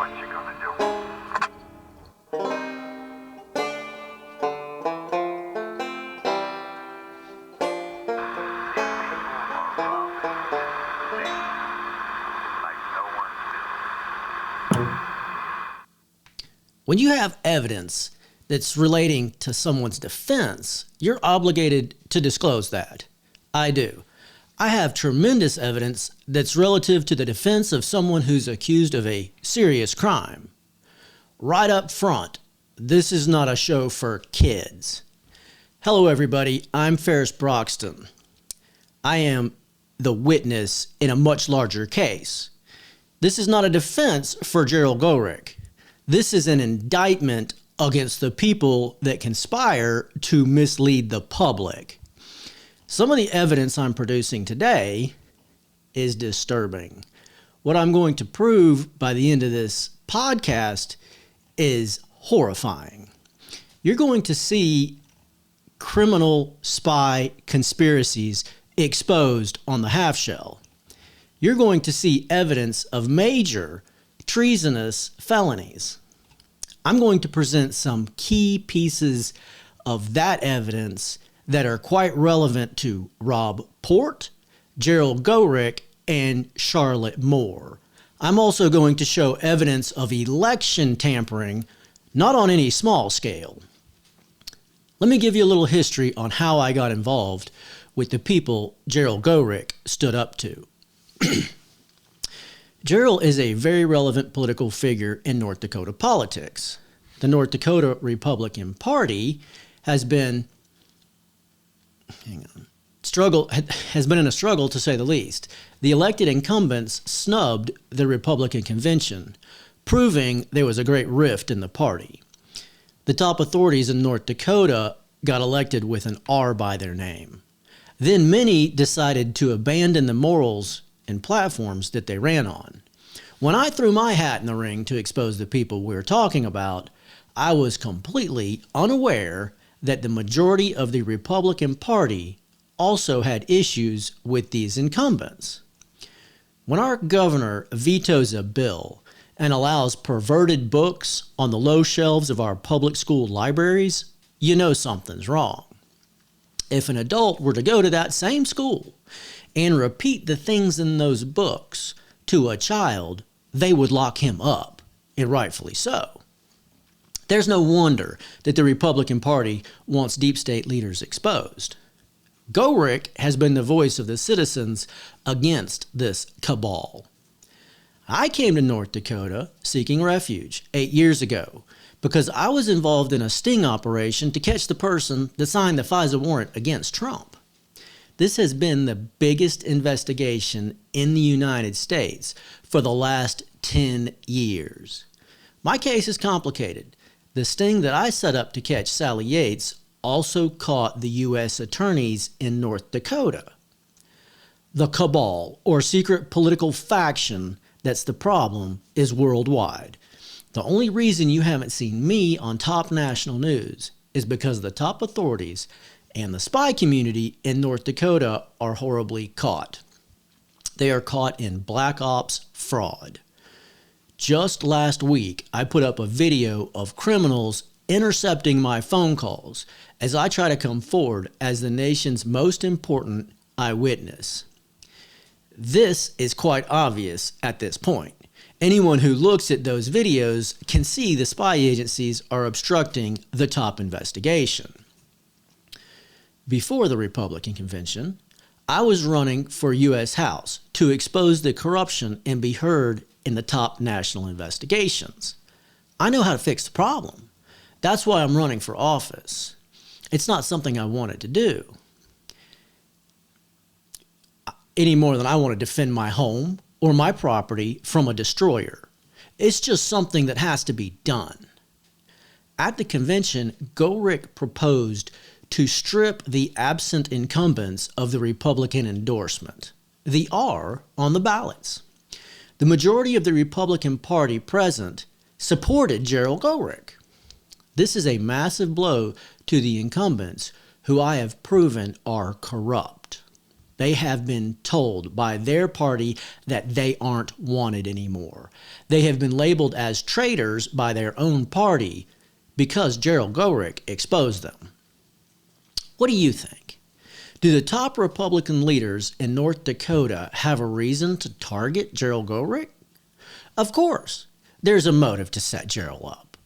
What you gonna do? When you have evidence that's relating to someone's defense, you're obligated to disclose that. I do. I have tremendous evidence that's relative to the defense of someone who's accused of a serious crime. Right up front, this is not a show for kids. Hello everybody, I'm Ferris Broxton. I am the witness in a much larger case. This is not a defense for Gerald Goreck. This is an indictment against the people that conspire to mislead the public. Some of the evidence I'm producing today is disturbing. What I'm going to prove by the end of this podcast is horrifying. You're going to see criminal spy conspiracies exposed on the half shell. You're going to see evidence of major treasonous felonies. I'm going to present some key pieces of that evidence that are quite relevant to Rob Port, Gerald Goreck, and Charlotte Moore. I'm also going to show evidence of election tampering, not on any small scale. Let me give you a little history on how I got involved with the people Gerald Goreck stood up to. Gerald is a very relevant political figure in North Dakota politics. The North Dakota Republican Party has been in a struggle to say the least. The elected incumbents snubbed the Republican convention, proving there was a great rift in the party. The top authorities in North Dakota got elected with an R by their name. Then many decided to abandon the morals and platforms that they ran on. When I threw my hat in the ring to expose the people we're talking about, I was completely unaware that the majority of the Republican Party also had issues with these incumbents. When our governor vetoes a bill and allows perverted books on the low shelves of our public school libraries, you know something's wrong. If an adult were to go to that same school and repeat the things in those books to a child, they would lock him up, and rightfully so. There's no wonder that the Republican Party wants deep state leaders exposed. Goreck has been the voice of the citizens against this cabal. I came to North Dakota seeking refuge 8 years ago because I was involved in a sting operation to catch the person that signed the FISA warrant against Trump. This has been the biggest investigation in the United States for the last 10 years. My case is complicated. The sting that I set up to catch Sally Yates also caught the U.S. attorneys in North Dakota. The cabal, or secret political faction that's the problem, is worldwide. The only reason you haven't seen me on top national news is because the top authorities and the spy community in North Dakota are horribly caught. They are caught in black ops fraud. Just last week, I put up a video of criminals intercepting my phone calls as I try to come forward as the nation's most important eyewitness. This is quite obvious at this point. Anyone who looks at those videos can see the spy agencies are obstructing the top investigation. Before the Republican convention, I was running for U.S. House to expose the corruption and be heard in the top national investigations. I know how to fix the problem. That's why I'm running for office. It's not something I wanted to do any more than I want to defend my home or my property from a destroyer. It's just something that has to be done. At the convention, Goreck proposed to strip the absent incumbents of the Republican endorsement, the R on the ballots. The majority of the Republican Party present supported Gerald Goreck. This is a massive blow to the incumbents who I have proven are corrupt. They have been told by their party that they aren't wanted anymore. They have been labeled as traitors by their own party because Gerald Gorek exposed them. What do you think? Do the top Republican leaders in North Dakota have a reason to target Gerald Gorek? Of course, there's a motive to set Gerald up.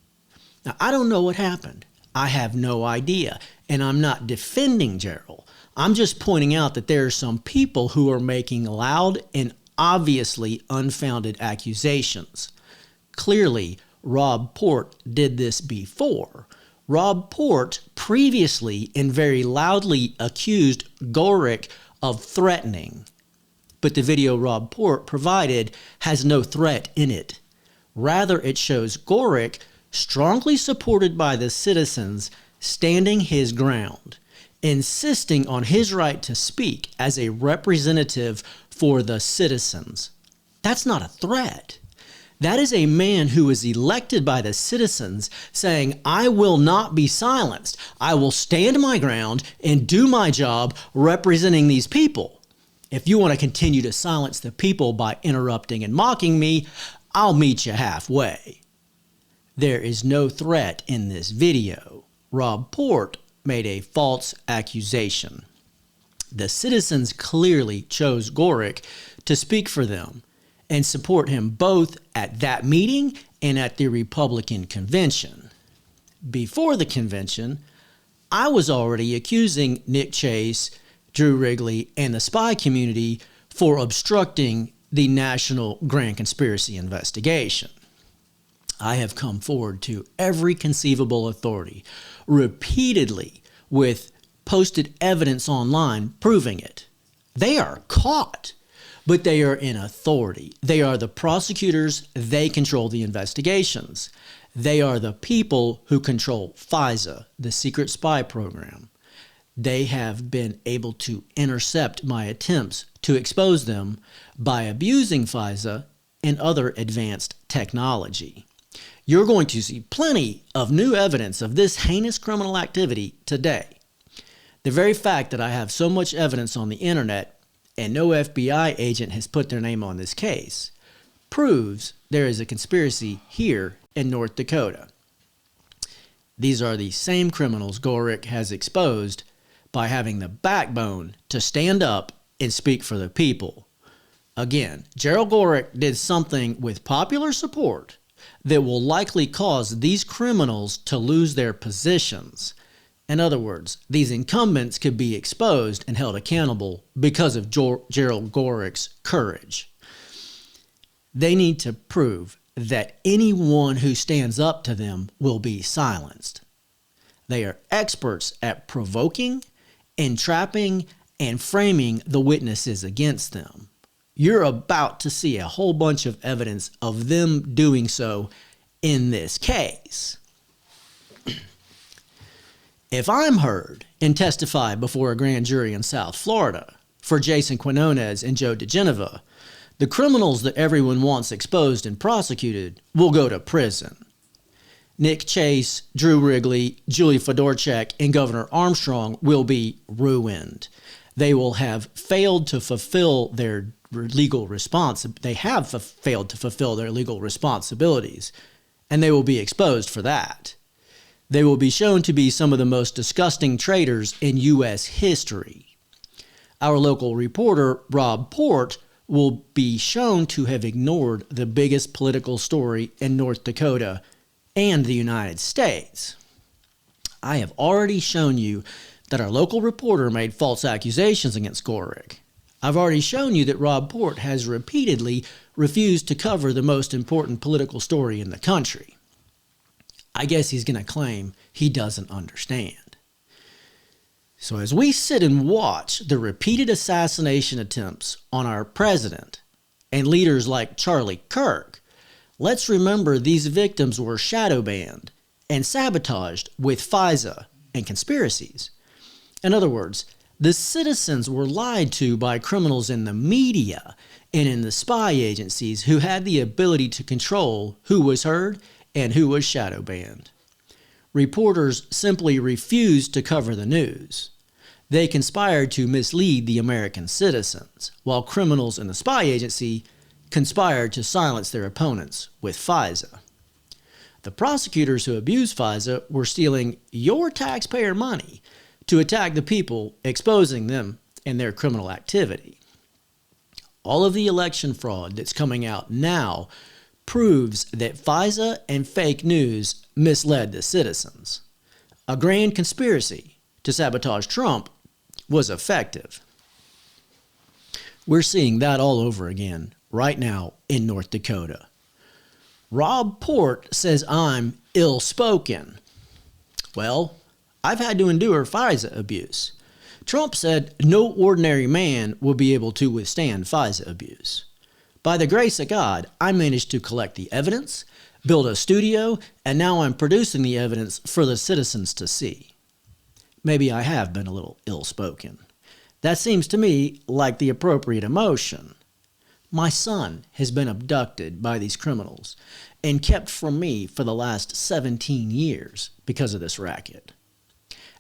Now, I don't know what happened. I have no idea, and I'm not defending Gerald. I'm just pointing out that there are some people who are making loud and obviously unfounded accusations. Clearly, Rob Port did this before. Rob Port previously and very loudly accused Gorek of threatening. But the video Rob Port provided has no threat in it. Rather, it shows Gorek, strongly supported by the citizens, standing his ground, insisting on his right to speak as a representative for the citizens. That's not a threat. That is a man who is elected by the citizens saying, I will not be silenced. I will stand my ground and do my job representing these people. If you want to continue to silence the people by interrupting and mocking me, I'll meet you halfway. There is no threat in this video. Rob Port made a false accusation. The citizens clearly chose Gorek to speak for them and support him both at that meeting and at the Republican convention. Before the convention, I was already accusing Nick Chase, Drew Wrigley, and the spy community for obstructing the national grand conspiracy investigation. I have come forward to every conceivable authority repeatedly with posted evidence online proving it. They are caught, but they are in authority. They are the prosecutors. They control the investigations. They are the people who control FISA, the secret spy program. They have been able to intercept my attempts to expose them by abusing FISA and other advanced technology. You're going to see plenty of new evidence of this heinous criminal activity today. The very fact that I have so much evidence on the internet and no FBI agent has put their name on this case proves there is a conspiracy here in North Dakota. These are the same criminals Gorek has exposed by having the backbone to stand up and speak for the people. Again, Gerald Gorek did something with popular support that will likely cause these criminals to lose their positions. In other words, these incumbents could be exposed and held accountable because of Gerald Gorek's courage. They need to prove that anyone who stands up to them will be silenced. They are experts at provoking, entrapping, and framing the witnesses against them. You're about to see a whole bunch of evidence of them doing so in this case. If I'm heard and testify before a grand jury in South Florida for Jason Quinones and Joe DeGeneva, the criminals that everyone wants exposed and prosecuted will go to prison. Nick Chase, Drew Wrigley, Julie Fedorchak, and Governor Armstrong will be ruined. They will have failed to fulfill their legal responsibilities, and they will be exposed for that. They will be shown to be some of the most disgusting traitors in U.S. history. Our local reporter, Rob Port, will be shown to have ignored the biggest political story in North Dakota and the United States. I have already shown you that our local reporter made false accusations against Gorek. I've already shown you that Rob Port has repeatedly refused to cover the most important political story in the country. I guess he's going to claim he doesn't understand. So as we sit and watch the repeated assassination attempts on our president and leaders like Charlie Kirk, let's remember these victims were shadow banned and sabotaged with FISA and conspiracies. In other words, the citizens were lied to by criminals in the media and in the spy agencies who had the ability to control who was heard and who was shadow banned. Reporters simply refused to cover the news. They conspired to mislead the American citizens, while criminals in the spy agency conspired to silence their opponents with FISA. The prosecutors who abused FISA were stealing your taxpayer money to attack the people, exposing them and their criminal activity. All of the election fraud that's coming out now proves that FISA and fake news misled the citizens. A grand conspiracy to sabotage Trump was effective. We're seeing that all over again right now in North Dakota. Rob Port says I'm ill-spoken. Well, I've had to endure FISA abuse. Trump said no ordinary man will be able to withstand FISA abuse. By the grace of God, I managed to collect the evidence, build a studio, and now I'm producing the evidence for the citizens to see. Maybe I have been a little ill-spoken. That seems to me like the appropriate emotion. My son has been abducted by these criminals and kept from me for the last 17 years because of this racket.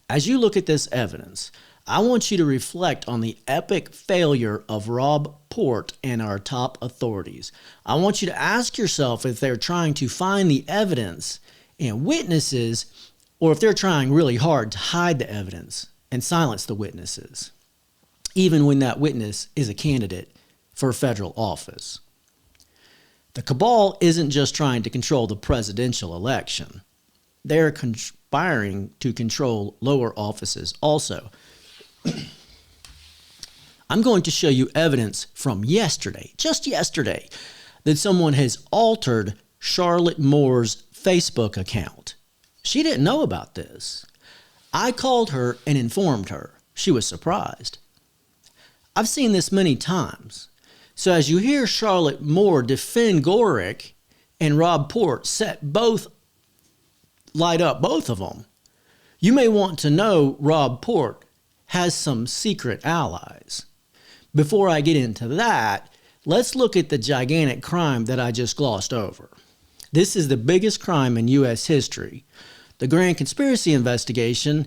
As you look at this evidence, I want you to reflect on the epic failure of Rob Port and our top authorities. I want you to ask yourself if they're trying to find the evidence and witnesses, or if they're trying really hard to hide the evidence and silence the witnesses, even when that witness is a candidate for federal office. The cabal isn't just trying to control the presidential election. They're conspiring to control lower offices also. I'm going to show you evidence from yesterday, just yesterday, that someone has altered Charlotte Moore's Facebook account. She didn't know about this. I called her and informed her. She was surprised. I've seen this many times. So as you hear Charlotte Moore defend Gorick and Rob Port light up both of them, you may want to know Rob Port has some secret allies. Before I get into that, let's look at the gigantic crime that I just glossed over. This is the biggest crime in U.S. history, the Grand Conspiracy investigation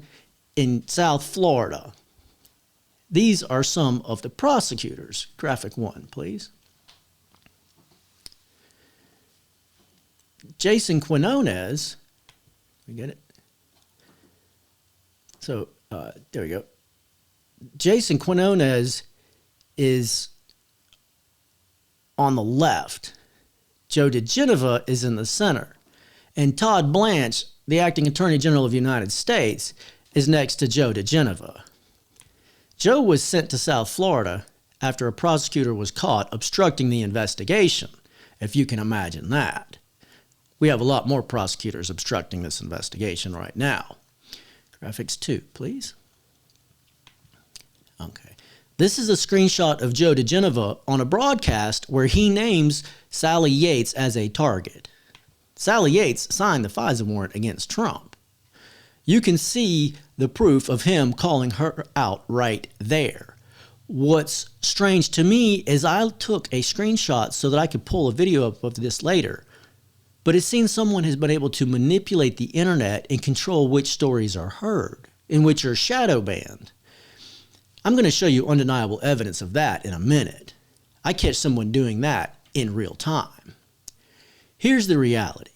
in South Florida. These are some of the prosecutors. Graphic 1, please. Jason Quinones, we get it? So, there we go. Jason Quinones is on the left. Joe DeGeneva is in the center. And Todd Blanche, the acting Attorney General of the United States, is next to Joe DeGeneva. Joe was sent to South Florida after a prosecutor was caught obstructing the investigation, if you can imagine that. We have a lot more prosecutors obstructing this investigation right now. Graphics 2, please. Okay. This is a screenshot of Joe DeGeneva on a broadcast where he names Sally Yates as a target. Sally Yates signed the FISA warrant against Trump. You can see the proof of him calling her out right there. What's strange to me is I took a screenshot so that I could pull a video up of this later. But it seems someone has been able to manipulate the internet and control which stories are heard and which are shadow banned. I'm going to show you undeniable evidence of that in a minute. I catch someone doing that in real time. Here's the reality.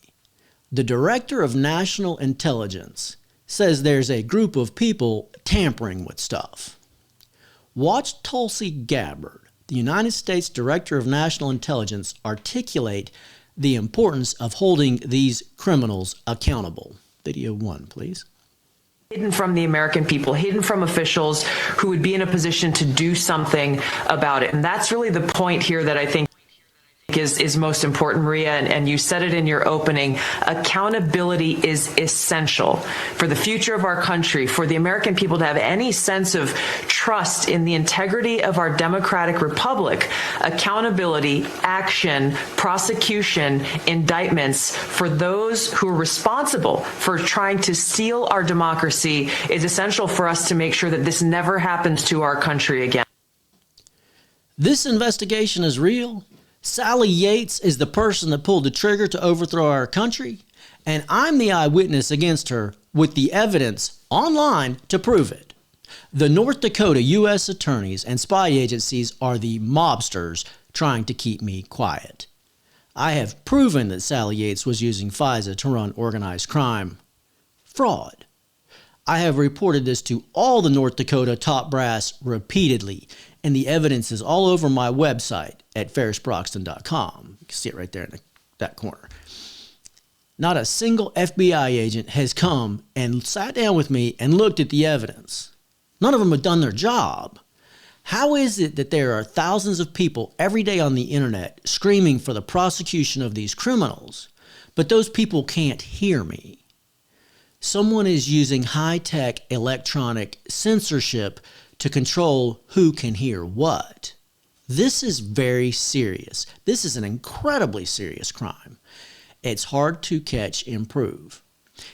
The Director of National Intelligence says there's a group of people tampering with stuff. Watch Tulsi Gabbard, the United States Director of National Intelligence, articulate the importance of holding these criminals accountable. Video 1, please. Hidden from the American people, hidden from officials who would be in a position to do something about it. And that's really the point here that I think is most important, Maria, and you said it in your opening. Accountability is essential for the future of our country, for the American people to have any sense of trust in the integrity of our democratic republic. Accountability, action, prosecution, indictments for those who are responsible for trying to steal our democracy is essential for us to make sure that this never happens to our country again. This investigation is real. Sally Yates is the person that pulled the trigger to overthrow our country, and I'm the eyewitness against her with the evidence online to prove it. The North Dakota U.S. attorneys and spy agencies are the mobsters trying to keep me quiet. I have proven that Sally Yates was using FISA to run organized crime. Fraud. I have reported this to all the North Dakota top brass repeatedly, and the evidence is all over my website at ferrisbroxton.com. You can see it right there in that corner. Not a single FBI agent has come and sat down with me and looked at the evidence. None of them have done their job. How is it that there are thousands of people every day on the internet screaming for the prosecution of these criminals, but those people can't hear me? Someone is using high-tech electronic censorship to control who can hear what. This is very serious. This is an incredibly serious crime. It's hard to catch and prove.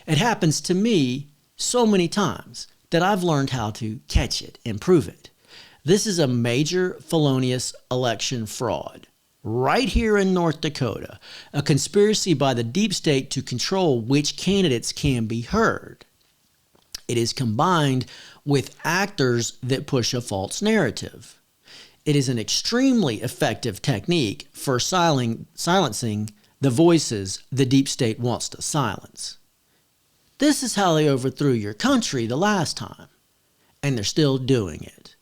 It happens to me so many times that I've learned how to catch it and prove it. This is a major felonious election fraud. Right here in North Dakota, a conspiracy by the deep state to control which candidates can be heard. It is combined with actors that push a false narrative. It is an extremely effective technique for silencing the voices the deep state wants to silence. This is how they overthrew your country the last time, and they're still doing it.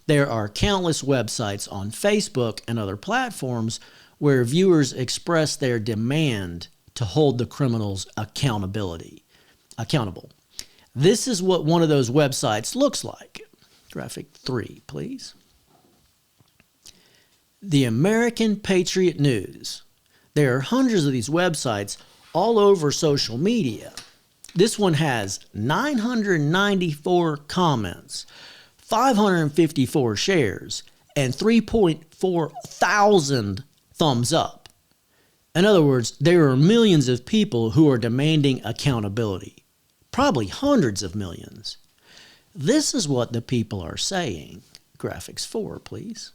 There are countless websites on Facebook and other platforms where viewers express their demand to hold the criminals accountable. This is what one of those websites looks like. Graphic 3, please. The American Patriot News. There are hundreds of these websites all over social media. This one has 994 comments, 554 shares, and 3.4 thousand thumbs up. In other words, there are millions of people who are demanding accountability, probably hundreds of millions. This is what the people are saying. Graphics 4, please.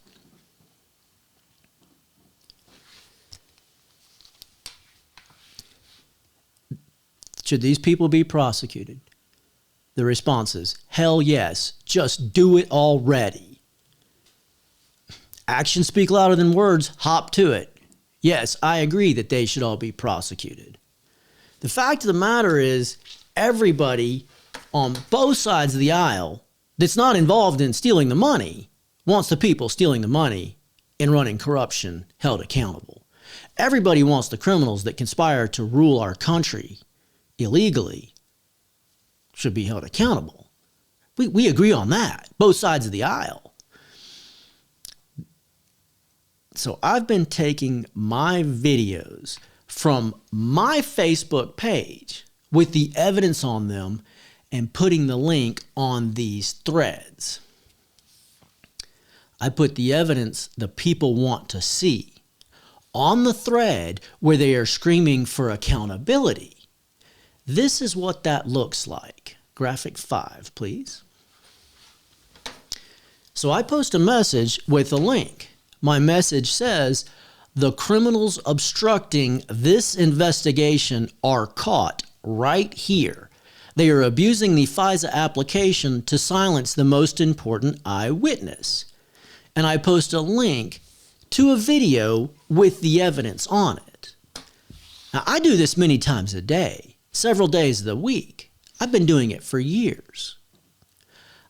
Should these people be prosecuted? The response is, hell yes, just do it already. Actions speak louder than words, hop to it. Yes, I agree that they should all be prosecuted. The fact of the matter is, everybody on both sides of the aisle that's not involved in stealing the money wants the people stealing the money and running corruption held accountable. Everybody wants the criminals that conspire to rule our country illegally should be held accountable. We agree on that, both sides of the aisle. So I've been taking my videos from my Facebook page with the evidence on them and putting the link on these threads. I put the evidence the people want to see on the thread where they are screaming for accountability. This is what that looks like. Graphic 5, please. So I post a message with a link. My message says, the criminals obstructing this investigation are caught right here. They are abusing the FISA application to silence the most important eyewitness. And I post a link to a video with the evidence on it. Now, I do this many times a day, several days of the week. I've been doing it for years.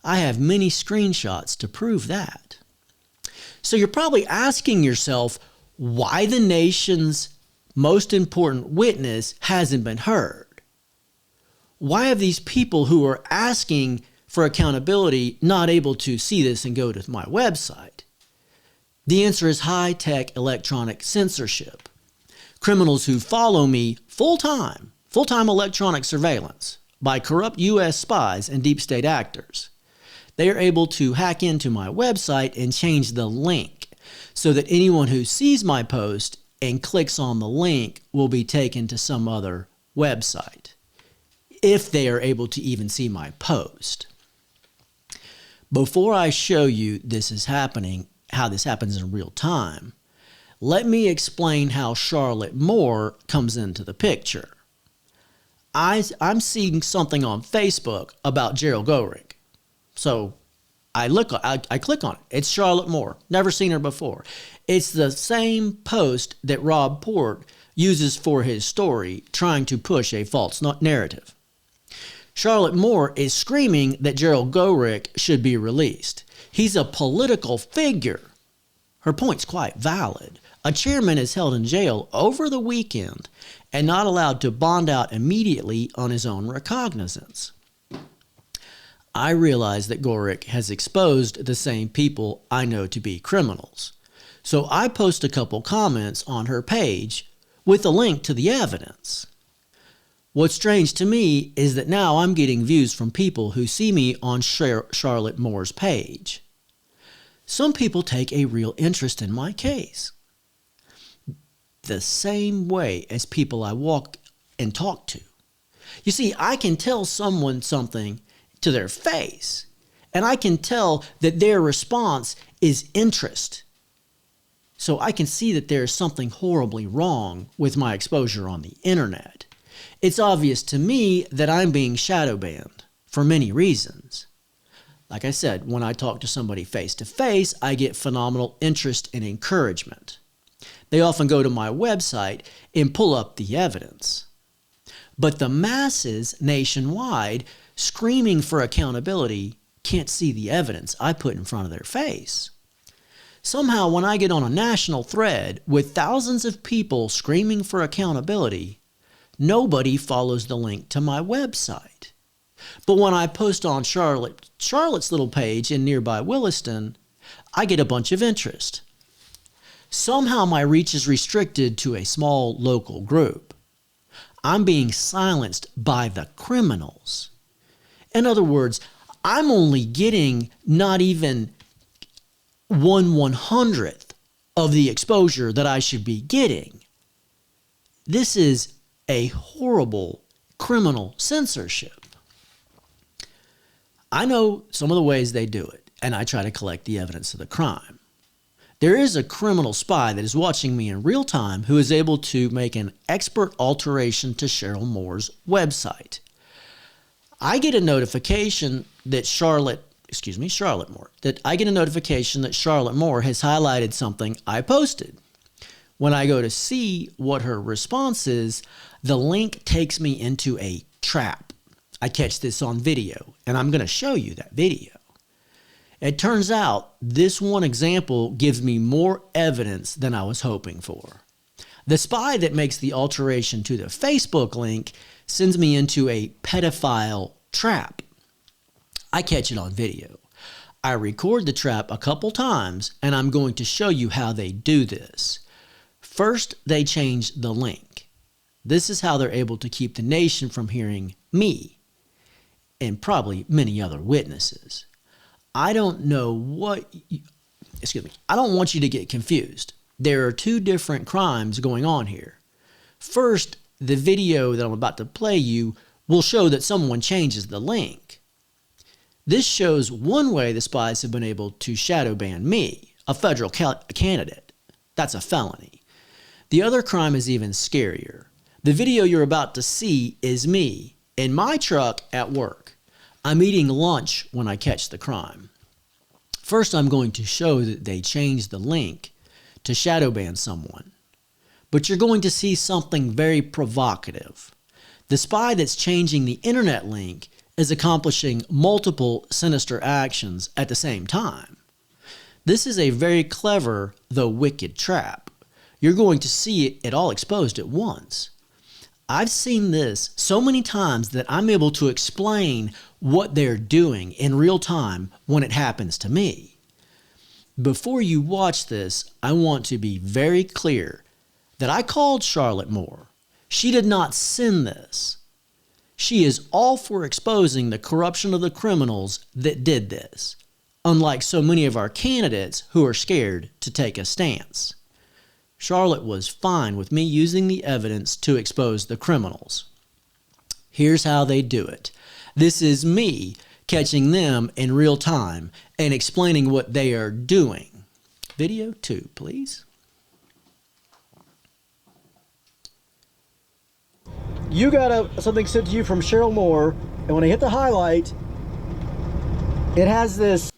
I have many screenshots to prove that. So you're probably asking yourself why the nation's most important witness hasn't been heard. Why have these people who are asking for accountability not able to see this and go to my website? The answer is high-tech electronic censorship. Criminals who follow me full-time electronic surveillance by corrupt U.S. spies and deep state actors. They are able to hack into my website and change the link so that anyone who sees my post and clicks on the link will be taken to some other website, if they are able to even see my post. Before I show you this is happening, how this happens in real time, let me explain how Charlotte Moore comes into the picture. I'm seeing something on Facebook about Gerald Goring. So I click on it. It's Charlotte Moore. Never seen her before. It's the same post that Rob Port uses for his story, trying to push a false narrative. Charlotte Moore is screaming that Gerald Gorick should be released. He's a political figure. Her point's quite valid. A chairman is held in jail over the weekend and not allowed to bond out immediately on his own recognizance. I realize that Gorick has exposed the same people I know to be criminals. So I post a couple comments on her page with a link to the evidence. What's strange to me is that now I'm getting views from people who see me on Charlotte Moore's page. Some people take a real interest in my case. The same way as people I walk and talk to. You see, I can tell someone something to their face, and I can tell that their response is interest. So I can see that there's something horribly wrong with my exposure on the internet. It's obvious to me that I'm being shadow banned for many reasons. Like I said, when I talk to somebody face to face, I get phenomenal interest and encouragement. They often go to my website and pull up the evidence. But the masses nationwide screaming for accountability can't see the evidence I put in front of their face. Somehow, when I get on a national thread with thousands of people screaming for accountability, nobody follows the link to my website. But when I post on Charlotte's little page in nearby Williston, I get a bunch of interest. Somehow my reach is restricted to a small local group. I'm being silenced by the criminals. In other words, I'm only getting not even 1/100th of the exposure that I should be getting. This is a horrible criminal censorship. I know some of the ways they do it, and I try to collect the evidence of the crime. There is a criminal spy that is watching me in real time who is able to make an expert alteration to Cheryl Moore's website. I get a notification that Charlotte Moore has highlighted something I posted. When I go to see what her response is, the link takes me into a trap. I catch this on video, and I'm going to show you that video. It turns out this one example gives me more evidence than I was hoping for. The spy that makes the alteration to the Facebook link sends me into a pedophile trap. I catch it on video. I record the trap a couple times, and I'm going to show you how they do this. First, they change the link. This is how they're able to keep the nation from hearing me and probably many other witnesses. I don't want you to get confused. There are two different crimes going on here. First, the video that I'm about to play you will show that someone changes the link. This shows one way the spies have been able to shadow ban me, a federal candidate. That's a felony. The other crime is even scarier. The video you're about to see is me in my truck at work. I'm eating lunch when I catch the crime. First, I'm going to show that they changed the link to shadow ban someone. But you're going to see something very provocative. The spy that's changing the internet link is accomplishing multiple sinister actions at the same time. This is a very clever, though wicked trap. You're going to see it all exposed at once. I've seen this so many times that I'm able to explain what they're doing in real time when it happens to me. Before you watch this, I want to be very clear that I called Charlotte Moore. She did not send this. She is all for exposing the corruption of the criminals that did this, unlike so many of our candidates who are scared to take a stance. Charlotte was fine with me using the evidence to expose the criminals. Here's how they do it. This is me catching them in real time and explaining what they are doing. Video 2, please. You got something sent to you from Cheryl Moore, and when I hit the highlight, it has this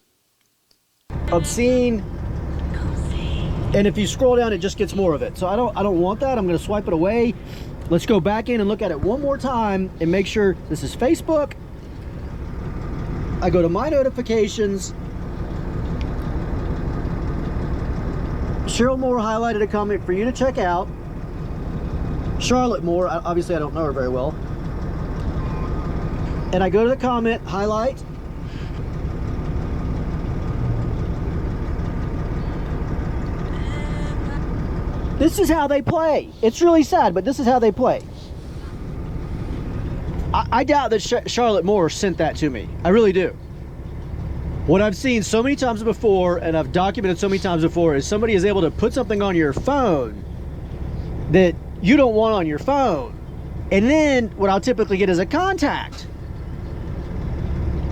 obscene. And if you scroll down, it just gets more of it. So I don't want that. I'm going to swipe it away. Let's go back in and look at it one more time and make sure this is Facebook. I go to my notifications. Cheryl Moore highlighted a comment for you to check out. Charlotte Moore, obviously I don't know her very well. And I go to the comment, highlight. This is how they play. It's really sad, but this is how they play. I doubt that Charlotte Moore sent that to me. I really do. What I've seen so many times before, and I've documented so many times before, is somebody is able to put something on your phone that you don't want on your phone. And then what I'll typically get is a contact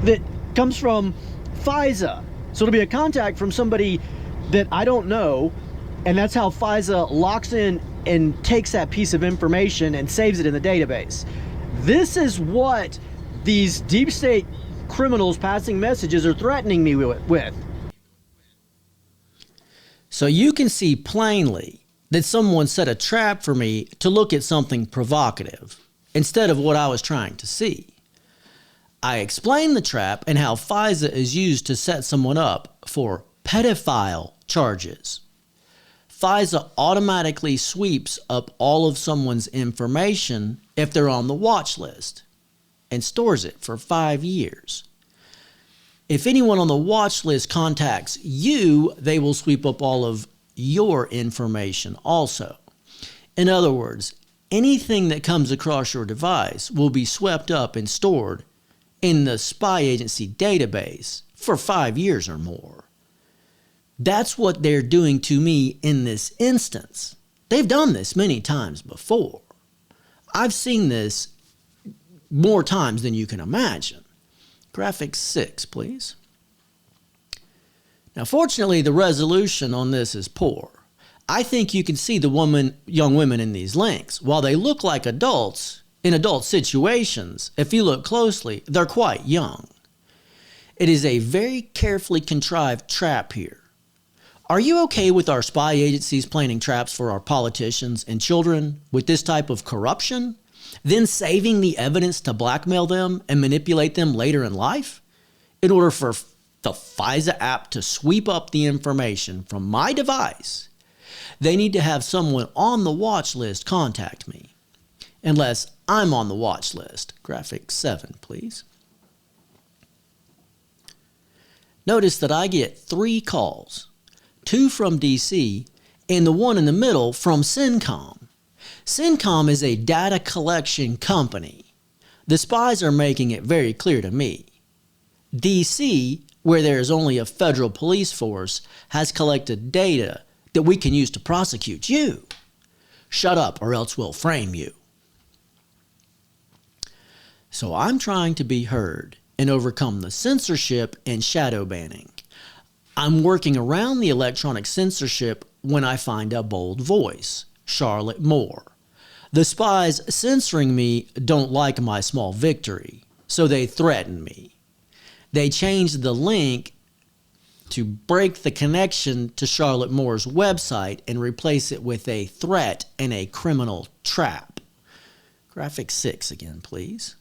that comes from FISA. So it'll be a contact from somebody that I don't know. And that's how FISA locks in and takes that piece of information and saves it in the database. This is what these deep state criminals passing messages are threatening me with. So you can see plainly that someone set a trap for me to look at something provocative instead of what I was trying to see. I explained the trap and how FISA is used to set someone up for pedophile charges. FISA automatically sweeps up all of someone's information if they're on the watch list and stores it for 5 years. If anyone on the watch list contacts you, they will sweep up all of your information also. In other words, anything that comes across your device will be swept up and stored in the spy agency database for 5 years or more. That's what they're doing to me in this instance. They've done this many times before. I've seen this more times than you can imagine. Graphic 6, please. Now, fortunately, the resolution on this is poor. I think you can see the young women in these links. While they look like adults, in adult situations, if you look closely, they're quite young. It is a very carefully contrived trap here. Are you okay with our spy agencies planning traps for our politicians and children with this type of corruption, then saving the evidence to blackmail them and manipulate them later in life in order for the FISA app to sweep up the information from my device? They need to have someone on the watch list contact me, unless I'm on the watch list. Graphic 7, please. Notice that I get 3 calls. 2 from DC, and the one in the middle from CENTCOM. CENTCOM is a data collection company. The spies are making it very clear to me. DC, where there is only a federal police force, has collected data that we can use to prosecute you. Shut up or else we'll frame you. So I'm trying to be heard and overcome the censorship and shadow banning. I'm working around the electronic censorship when I find a bold voice, Charlotte Moore. The spies censoring me don't like my small victory, so they threaten me. They changed the link to break the connection to Charlotte Moore's website and replace it with a threat and a criminal trap. Graphic 6 again, please.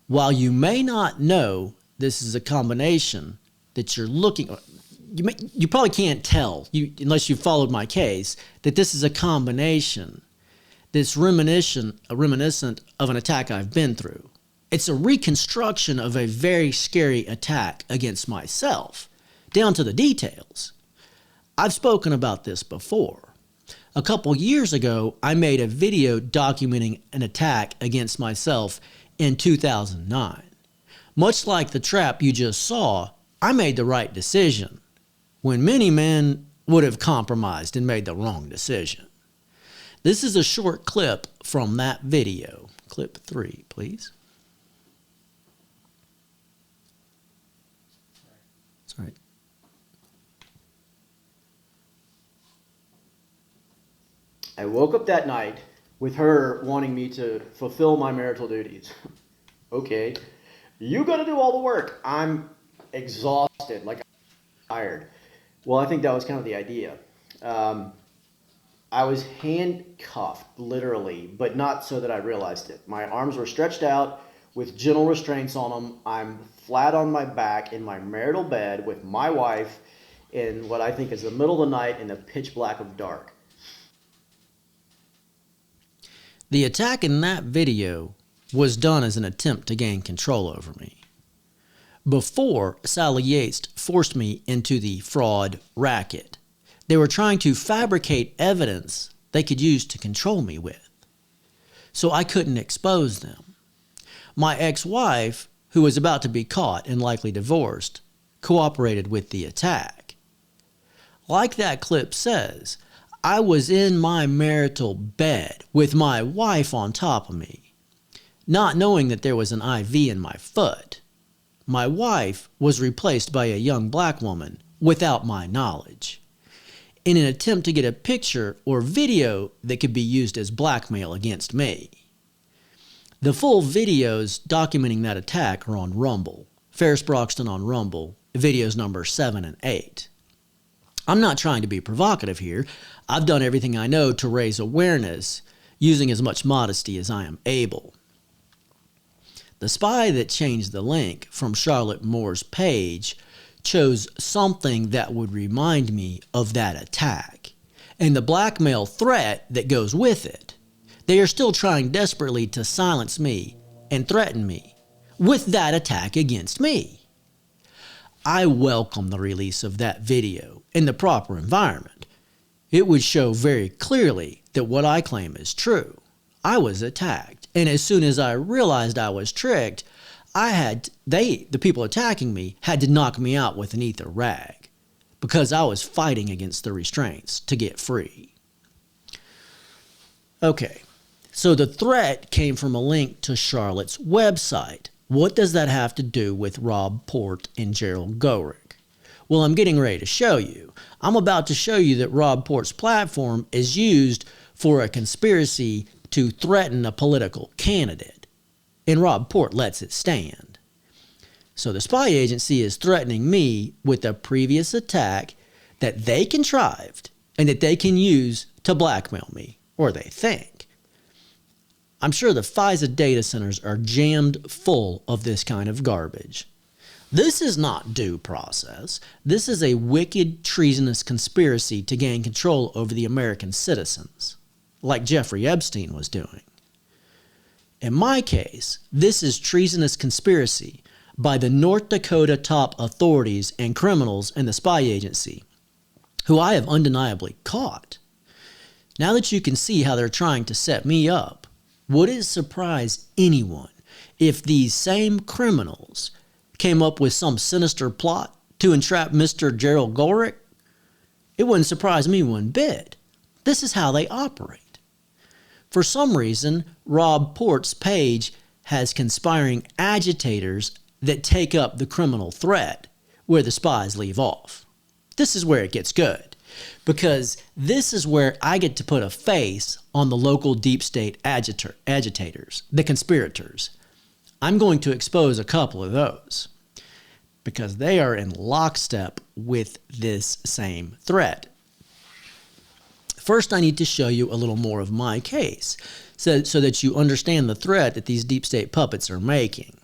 While you may not know this is a combination that you're looking, you probably can't tell, unless you followed my case, that this is a combination that's reminiscent of an attack I've been through. It's a reconstruction of a very scary attack against myself, down to the details. I've spoken about this before. A couple years ago, I made a video documenting an attack against myself in 2009. Much like the trap you just saw, I made the right decision when many men would have compromised and made the wrong decision. This is a short clip from that video. Clip 3, please. That's right. I woke up that night with her wanting me to fulfill my marital duties. Okay, you gotta do all the work. I'm exhausted. Like, Hired. Well, I think that was kind of the idea. Um, I was handcuffed, literally, but not so that I realized it. My arms were stretched out with gentle restraints on them. I'm flat on my back in my marital bed with my wife in what I think is the middle of the night in the pitch black of dark. The attack in that video was done as an attempt to gain control over me. Before, Sally Yates forced me into the fraud racket. They were trying to fabricate evidence they could use to control me with, so I couldn't expose them. My ex-wife, who was about to be caught and likely divorced, cooperated with the attack. Like that clip says, I was in my marital bed with my wife on top of me, not knowing that there was an IV in my foot. My wife was replaced by a young black woman without my knowledge, in an attempt to get a picture or video that could be used as blackmail against me. The full videos documenting that attack are on Rumble. Ferris Broxton on Rumble, videos number 7 and 8. I'm not trying to be provocative here. I've done everything I know to raise awareness, using as much modesty as I am able. The spy that changed the link from Charlotte Moore's page chose something that would remind me of that attack and the blackmail threat that goes with it. They are still trying desperately to silence me and threaten me with that attack against me. I welcome the release of that video in the proper environment. It would show very clearly that what I claim is true. I was attacked, and as soon as I realized I was tricked, the people attacking me, had to knock me out with an ether rag because I was fighting against the restraints to get free. Okay, so the threat came from a link to Charlotte's website. What does that have to do with Rob Port and Gerald Goerick? Well, I'm getting ready to show you. I'm about to show you that Rob Port's platform is used for a conspiracy to threaten a political candidate, and Rob Port lets it stand. So the spy agency is threatening me with a previous attack that they contrived and that they can use to blackmail me, or they think. I'm sure the FISA data centers are jammed full of this kind of garbage. This is not due process. This is a wicked, treasonous conspiracy to gain control over the American citizens, like Jeffrey Epstein was doing. In my case, this is treasonous conspiracy by the North Dakota top authorities and criminals in the spy agency, who I have undeniably caught. Now that you can see how they're trying to set me up, would it surprise anyone if these same criminals came up with some sinister plot to entrap Mr. Gerald Goerick? It wouldn't surprise me one bit. This is how they operate. For some reason, Rob Port's page has conspiring agitators that take up the criminal threat where the spies leave off. This is where it gets good, because this is where I get to put a face on the local deep state agitators, the conspirators. I'm going to expose a couple of those because they are in lockstep with this same threat. First, I need to show you a little more of my case so that you understand the threat that these deep state puppets are making.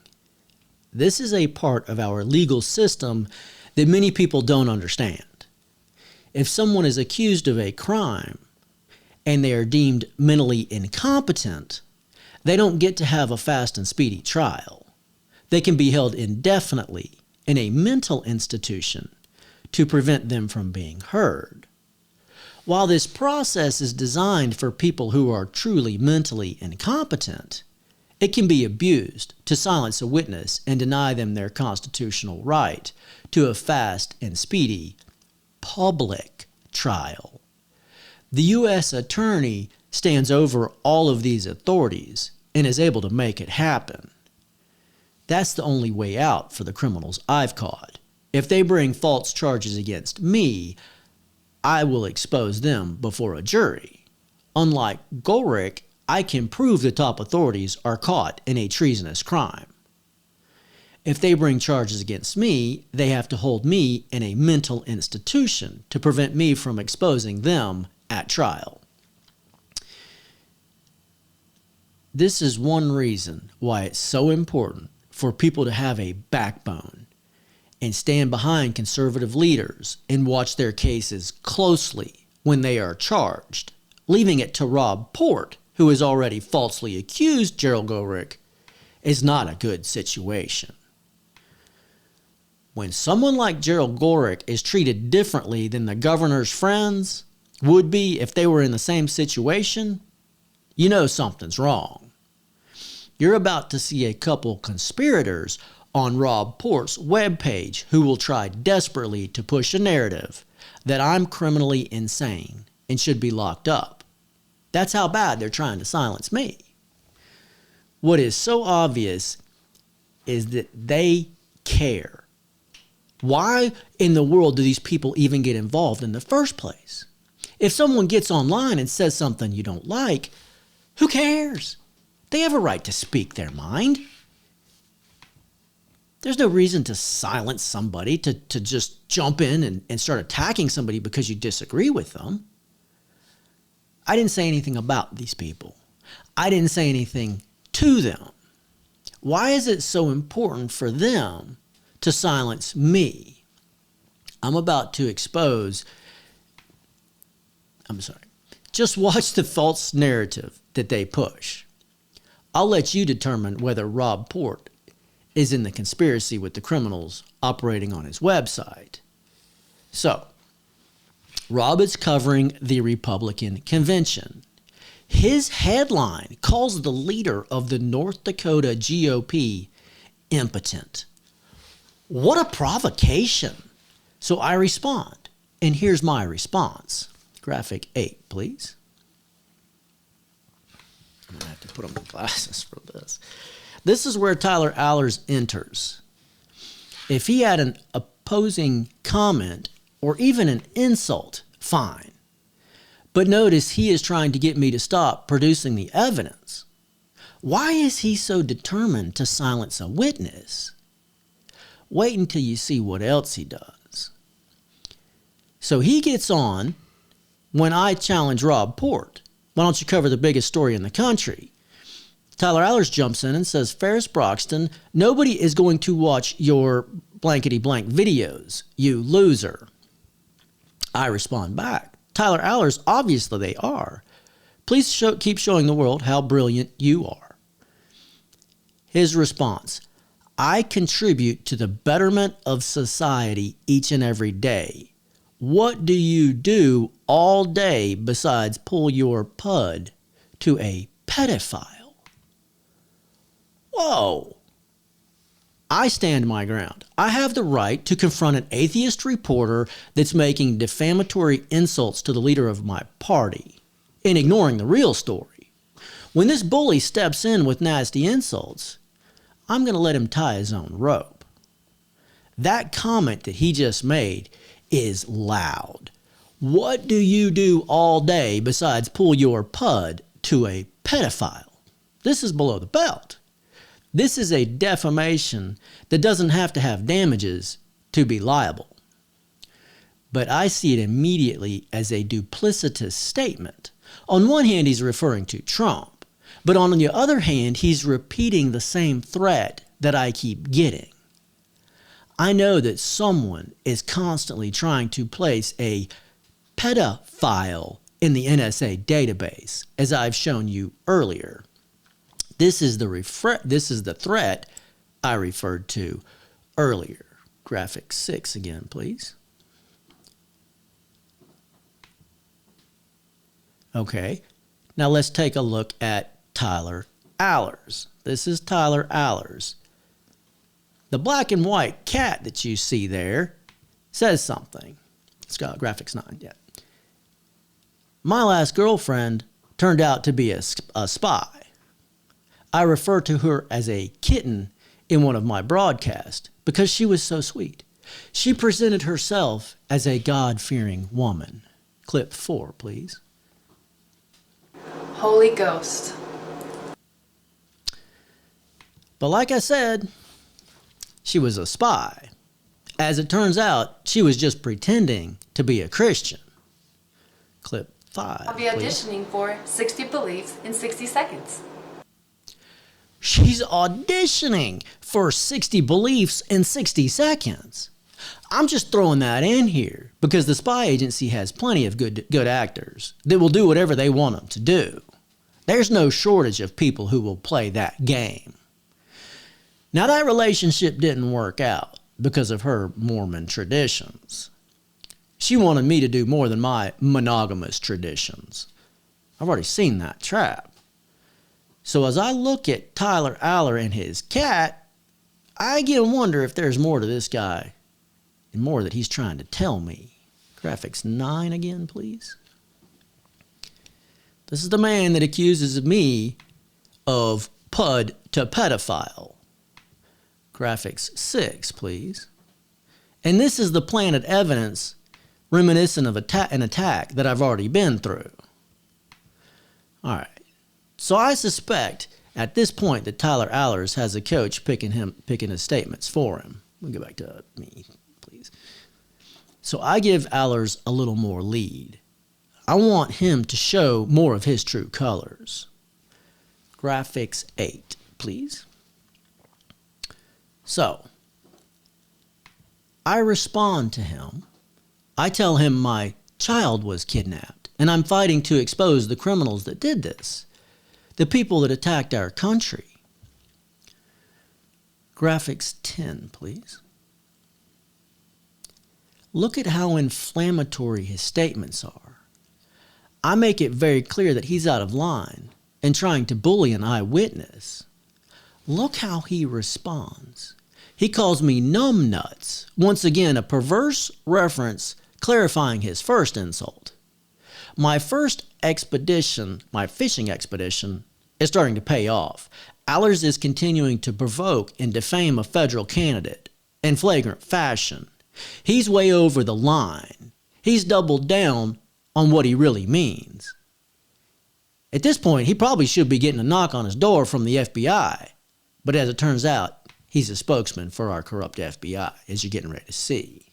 This is a part of our legal system that many people don't understand. If someone is accused of a crime and they are deemed mentally incompetent, they don't get to have a fast and speedy trial. They can be held indefinitely in a mental institution to prevent them from being heard. While this process is designed for people who are truly mentally incompetent, it can be abused to silence a witness and deny them their constitutional right to a fast and speedy public trial. The U.S. Attorney stands over all of these authorities and is able to make it happen. That's the only way out for the criminals I've caught. If they bring false charges against me, I will expose them before a jury. Unlike Goerick, I can prove the top authorities are caught in a treasonous crime. If they bring charges against me, they have to hold me in a mental institution to prevent me from exposing them at trial. This is one reason why it's so important for people to have a backbone and stand behind conservative leaders and watch their cases closely when they are charged. Leaving it to Rob Port, who has already falsely accused Gerald Gorrick, is not a good situation. When someone like Gerald Gorrick is treated differently than the governor's friends would be if they were in the same situation, you know something's wrong. You're about to see a couple conspirators on Rob Port's webpage who will try desperately to push a narrative that I'm criminally insane and should be locked up. That's how bad they're trying to silence me. What is so obvious is that they care. Why in the world do these people even get involved in the first place? If someone gets online and says something you don't like, who cares? They have a right to speak their mind. There's no reason to silence somebody, to just jump in and start attacking somebody because you disagree with them. I didn't say anything about these people. I didn't say anything to them. Why is it so important for them to silence me? I'm about to expose, just watch the false narrative that they push. I'll let you determine whether Rob Port is in the conspiracy with the criminals operating on his website. So, Rob is covering the Republican convention. His headline calls the leader of the North Dakota GOP impotent. What a provocation. So I respond, and here's my response. Graphic 8, please. I'm going to have to put on my glasses for this. This is where Tyler Allers enters. If he had an opposing comment or even an insult, fine. But notice he is trying to get me to stop producing the evidence. Why is he so determined to silence a witness? Wait until you see what else he does. So he gets on when I challenge Rob Port. Why don't you cover the biggest story in the country? Tyler Allers jumps in and says, Ferris Broxton, nobody is going to watch your blankety blank videos, you loser. I respond back, Tyler Allers, obviously they are. Please keep showing the world how brilliant you are. His response, I contribute to the betterment of society each and every day. What do you do all day besides pull your pud to a pedophile? Whoa. I stand my ground. I have the right to confront an atheist reporter that's making defamatory insults to the leader of my party and ignoring the real story. When this bully steps in with nasty insults, I'm going to let him tie his own rope. That comment that he just made is loud. What do you do all day besides pull your pud to a pedophile? This is below the belt. This is a defamation that doesn't have to have damages to be liable. But I see it immediately as a duplicitous statement. On one hand, he's referring to Trump, but on the other hand, he's repeating the same threat that I keep getting. I know that someone is constantly trying to place a pedophile in the NSA database, as I've shown you earlier. This is the threat I referred to earlier. Graphic 6 again, please. Okay, now let's take a look at Tyler Allers. This is Tyler Allers. The black and white cat that you see there says something. It's got graphics 9, yeah. My last girlfriend turned out to be a spy. I refer to her as a kitten in one of my broadcasts because she was so sweet. She presented herself as a God-fearing woman. Clip 4, please. Holy Ghost. But like I said, she was a spy. As it turns out, she was just pretending to be a Christian. Clip 5. I'll be auditioning for 60 Beliefs in 60 Seconds. She's auditioning for 60 Beliefs in 60 seconds. I'm just throwing that in here because the spy agency has plenty of good actors that will do whatever they want them to do. There's no shortage of people who will play that game. Now, that relationship didn't work out because of her Mormon traditions. She wanted me to do more than my monogamous traditions. I've already seen that trap. So as I look at Tyler Aller and his cat, I again wonder if there's more to this guy and more that he's trying to tell me. Graphics 9 again, please. This is the man that accuses me of pud to pedophile. Graphics 6, please. And this is the planted evidence reminiscent of an attack that I've already been through. All right. So I suspect at this point that Tyler Allers has a coach picking his statements for him. We'll go back to me, please. So I give Allers a little more lead. I want him to show more of his true colors. Graphics 8, please. So I respond to him. I tell him my child was kidnapped, and I'm fighting to expose the criminals that did this. The people that attacked our country. Graphics 10, please. Look at how inflammatory his statements are. I make it very clear that he's out of line and trying to bully an eyewitness. Look how he responds. He calls me numbnuts. Once again, a perverse reference clarifying his first insult. My first expedition, my fishing expedition, is starting to pay off. Allers is continuing to provoke and defame a federal candidate in flagrant fashion. He's way over the line. He's doubled down on what he really means. At this point, he probably should be getting a knock on his door from the FBI. But as it turns out, he's a spokesman for our corrupt FBI, as you're getting ready to see.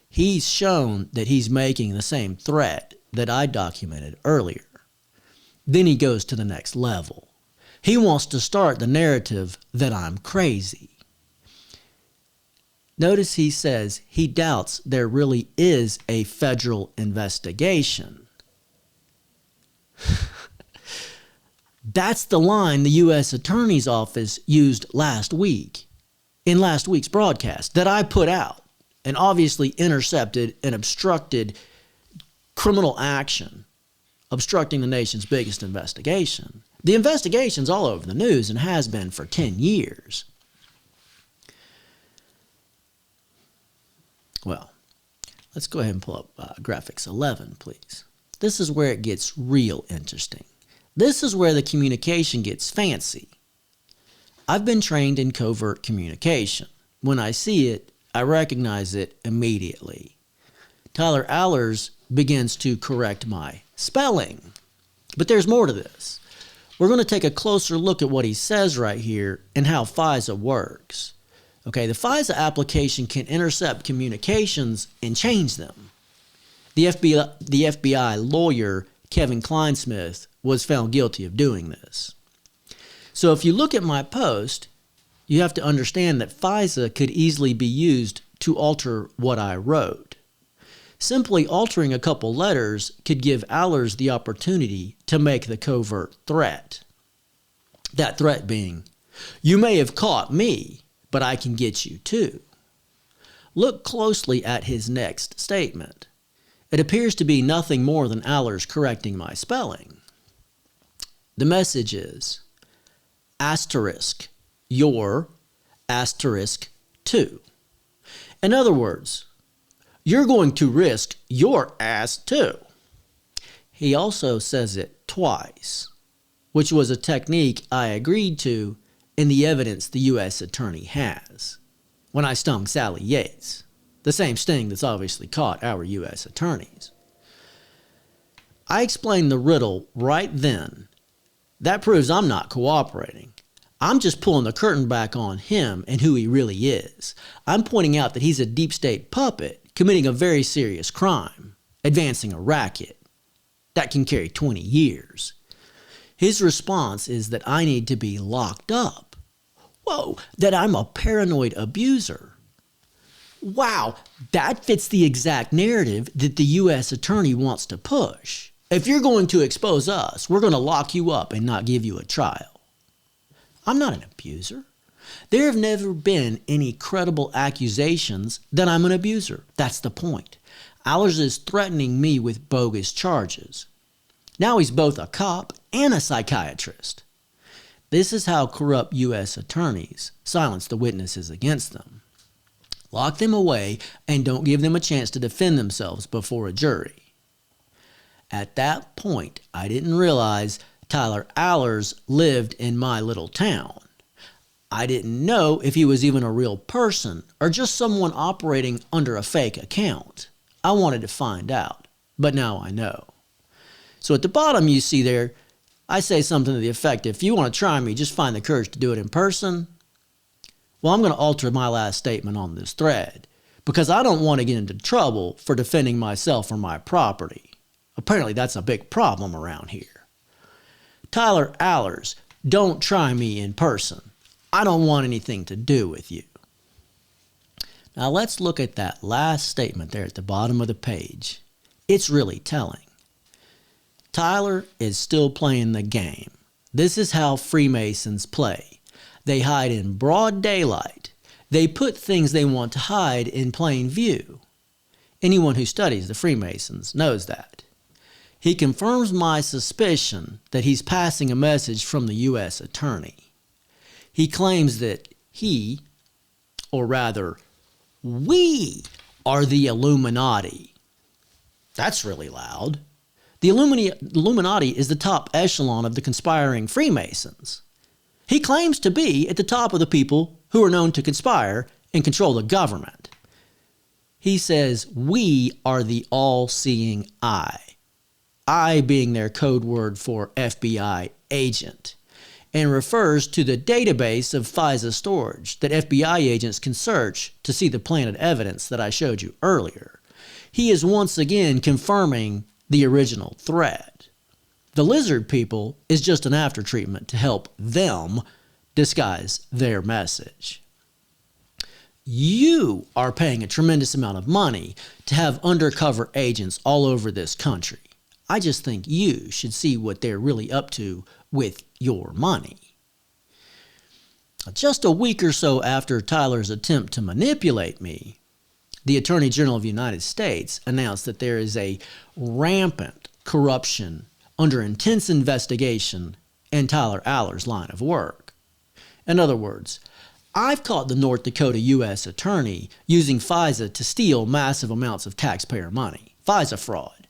He's shown that he's making the same threat that I documented earlier. Then he goes to the next level. He wants to start the narrative that I'm crazy. Notice he says he doubts there really is a federal investigation. That's the line the U.S. Attorney's Office used last week, in last week's broadcast, that I put out and obviously intercepted and obstructed criminal action, obstructing the nation's biggest investigation. The investigation's all over the news and has been for 10 years. Well, let's go ahead and pull up graphics 11, please. This is where it gets real interesting. This is where the communication gets fancy. I've been trained in covert communication. When I see it, I recognize it immediately. Tyler Allers begins to correct my spelling. But there's more to this. We're going to take a closer look at what he says right here and how FISA works. Okay, the FISA application can intercept communications and change them. The FBI lawyer, Kevin Kleinsmith, was found guilty of doing this. So if you look at my post, you have to understand that FISA could easily be used to alter what I wrote. Simply altering a couple letters could give Allers the opportunity to make the covert threat. That threat being, you may have caught me, but I can get you too. Look closely at his next statement. It appears to be nothing more than Allers correcting my spelling. The message is, asterisk, your, asterisk, two. In other words, you're going to risk your ass too. He also says it twice, which was a technique I agreed to in the evidence the U.S. Attorney has when I stung Sally Yates, the same sting that's obviously caught our U.S. attorneys. I explained the riddle right then. That proves I'm not cooperating. I'm just pulling the curtain back on him and who he really is. I'm pointing out that he's a deep state puppet committing a very serious crime, advancing a racket that can carry 20 years. His response is that I need to be locked up. Whoa, that I'm a paranoid abuser. Wow, that fits the exact narrative that the U.S. attorney wants to push. If you're going to expose us, we're going to lock you up and not give you a trial. I'm not an abuser. There have never been any credible accusations that I'm an abuser. That's the point. Allers is threatening me with bogus charges. Now he's both a cop and a psychiatrist. This is how corrupt U.S. attorneys silence the witnesses against them. Lock them away and don't give them a chance to defend themselves before a jury. At that point, I didn't realize Tyler Allers lived in my little town. I didn't know if he was even a real person or just someone operating under a fake account. I wanted to find out, but now I know. So at the bottom you see there, I say something to the effect, if you want to try me, just find the courage to do it in person. Well, I'm going to alter my last statement on this thread because I don't want to get into trouble for defending myself or my property. Apparently that's a big problem around here. Tyler Allers, don't try me in person. I don't want anything to do with you. Now let's look at that last statement there at the bottom of the page. It's really telling. Tyler is still playing the game. This is how Freemasons play. They hide in broad daylight. They put things they want to hide in plain view. Anyone who studies the Freemasons knows that. He confirms my suspicion that he's passing a message from the U.S. attorney. He claims that he, or rather, we are the Illuminati. That's really loud. The Illuminati is the top echelon of the conspiring Freemasons. He claims to be at the top of the people who are known to conspire and control the government. He says we are the all-seeing eye. I being their code word for FBI agent, and refers to the database of FISA storage that FBI agents can search to see the planted evidence that I showed you earlier. He is once again confirming the original threat. The lizard people is just an aftertreatment to help them disguise their message. You are paying a tremendous amount of money to have undercover agents all over this country. I just think you should see what they're really up to with your money. Just a week or so after Tyler's attempt to manipulate me, the Attorney General of the United States announced that there is a rampant corruption under intense investigation in Tyler Allers' line of work. In other words, I've caught the North Dakota U.S. attorney using FISA to steal massive amounts of taxpayer money, FISA fraud.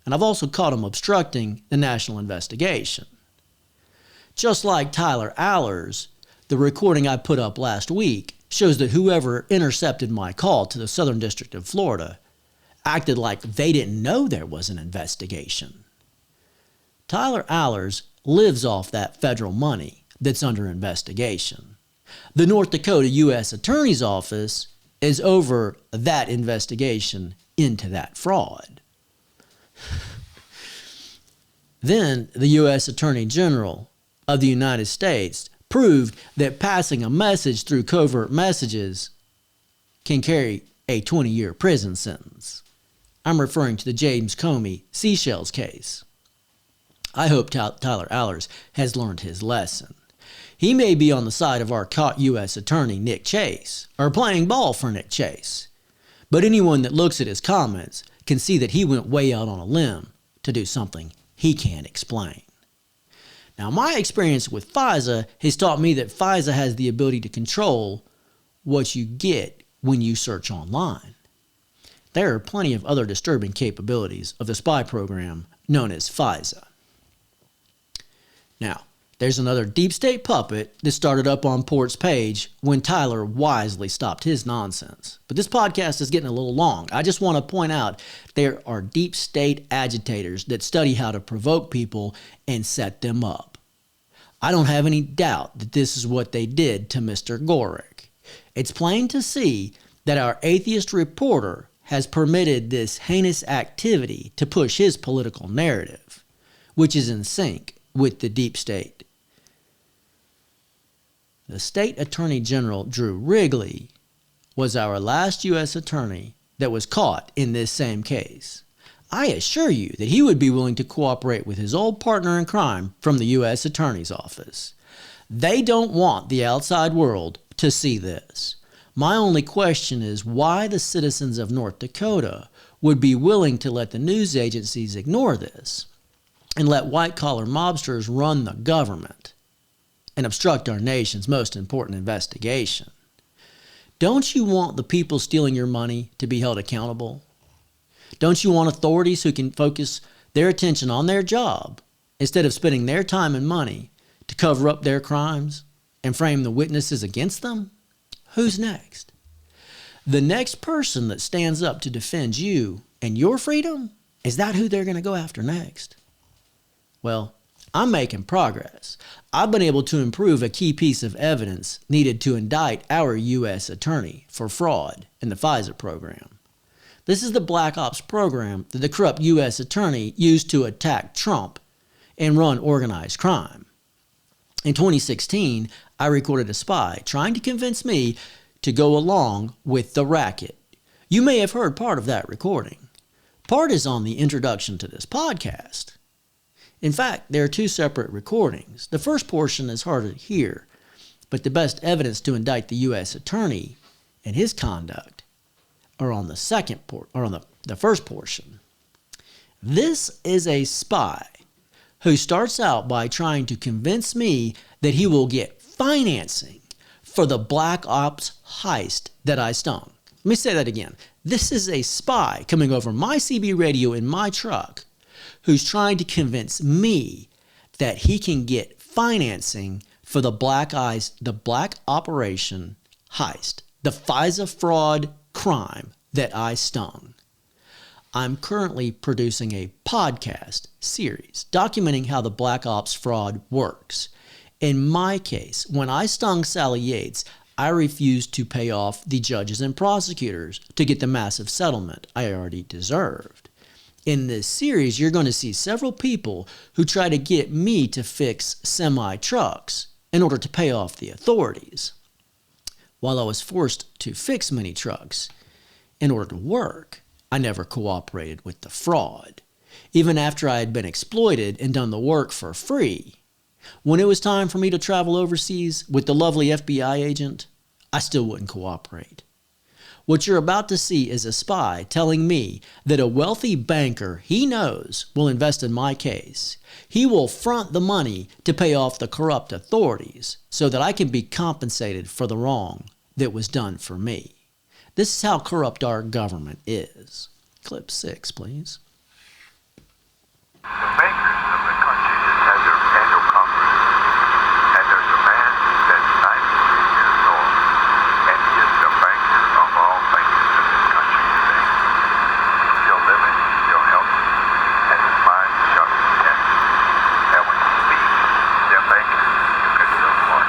And I've also caught him obstructing the national investigation. Just like Tyler Allers, the recording I put up last week shows that whoever intercepted my call to the Southern District of Florida acted like they didn't know there was an investigation. Tyler Allers lives off that federal money that's under investigation. The North Dakota U.S. Attorney's Office is over that investigation into that fraud. Then the U.S. Attorney General of the United States proved that passing a message through covert messages can carry a 20-year prison sentence. I'm referring to the James Comey Seashells case. I hope Tyler Allers has learned his lesson. He may be on the side of our caught U.S. Attorney Nick Chase, or playing ball for Nick Chase, but anyone that looks at his comments can see that he went way out on a limb to do something he can't explain. Now, my experience with FISA has taught me that FISA has the ability to control what you get when you search online. There are plenty of other disturbing capabilities of the spy program known as FISA. Now, there's another deep state puppet that started up on Port's page when Tyler wisely stopped his nonsense. But this podcast is getting a little long. I just want to point out there are deep state agitators that study how to provoke people and set them up. I don't have any doubt that this is what they did to Mr. Gorick. It's plain to see that our atheist reporter has permitted this heinous activity to push his political narrative, which is in sync with the deep state. The State Attorney General Drew Wrigley was our last U.S. attorney that was caught in this same case. I assure you that he would be willing to cooperate with his old partner in crime from the U.S. Attorney's Office. They don't want the outside world to see this. My only question is why the citizens of North Dakota would be willing to let the news agencies ignore this and let white-collar mobsters run the government and obstruct our nation's most important investigation. Don't you want the people stealing your money to be held accountable? Don't you want authorities who can focus their attention on their job instead of spending their time and money to cover up their crimes and frame the witnesses against them? Who's next? The next person that stands up to defend you and your freedom, is that who they're going to go after next? Well, I'm making progress. I've been able to improve a key piece of evidence needed to indict our U.S. attorney for fraud in the FISA program. This is the Black Ops program that the corrupt U.S. attorney used to attack Trump and run organized crime. In 2016, I recorded a spy trying to convince me to go along with the racket. You may have heard part of that recording. Part is on the introduction to this podcast. In fact, there are two separate recordings. The first portion is harder to hear, but the best evidence to indict the U.S. attorney and his conduct are on the first portion. This is a spy who starts out by trying to convince me that he will get financing for the Black Ops heist that I stung. Let me say that again. This is a spy coming over my CB radio in my truck who's trying to convince me that he can get financing for the Black Operation heist, the FISA fraud crime that I stung. I'm currently producing a podcast series documenting how the Black Ops fraud works. In my case, when I stung Sally Yates, I refused to pay off the judges and prosecutors to get the massive settlement I already deserved. In this series, you're going to see several people who try to get me to fix semi-trucks in order to pay off the authorities. While I was forced to fix many trucks in order to work, I never cooperated with the fraud, even after I had been exploited and done the work for free. When it was time for me to travel overseas with the lovely FBI agent, I still wouldn't cooperate. What you're about to see is a spy telling me that a wealthy banker he knows will invest in my case. He will front the money to pay off the corrupt authorities so that I can be compensated for the wrong that was done for me. This is how corrupt our government is. Clip 6, please. The bankers of the country just had their annual conference, and there's a man that's 93 years old, and he is the banker of all bankers in this country today. He's still living, he's still healthy, and his mind is sharp as a tack. And when you meet their bankers, you can feel smart.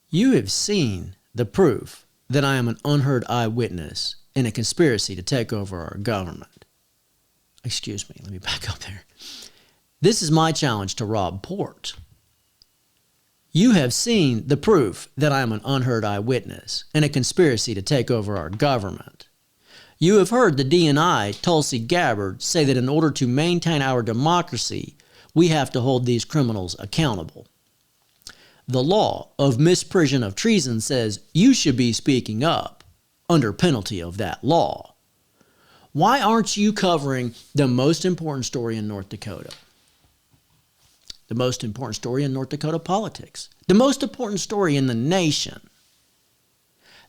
You have seen the proof that I am an unheard eyewitness in a conspiracy to take over our government. Excuse me, let me back up there. This is my challenge to Rob Port. You have seen the proof that I am an unheard eyewitness in a conspiracy to take over our government. You have heard the DNI, Tulsi Gabbard, say that in order to maintain our democracy, we have to hold these criminals accountable. The law of misprision of treason says you should be speaking up under penalty of that law. Why aren't you covering the most important story in North Dakota? The most important story in North Dakota politics. The most important story in the nation.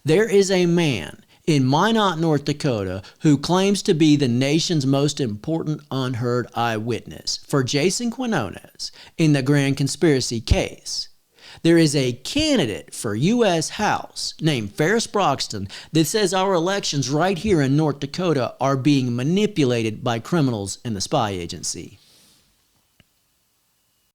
There is a man in Minot, North Dakota, who claims to be the nation's most important unheard eyewitness for Jason Quinones in the Grand Conspiracy case. There is a candidate for U.S. House named Ferris Broxton that says our elections right here in North Dakota are being manipulated by criminals in the spy agency.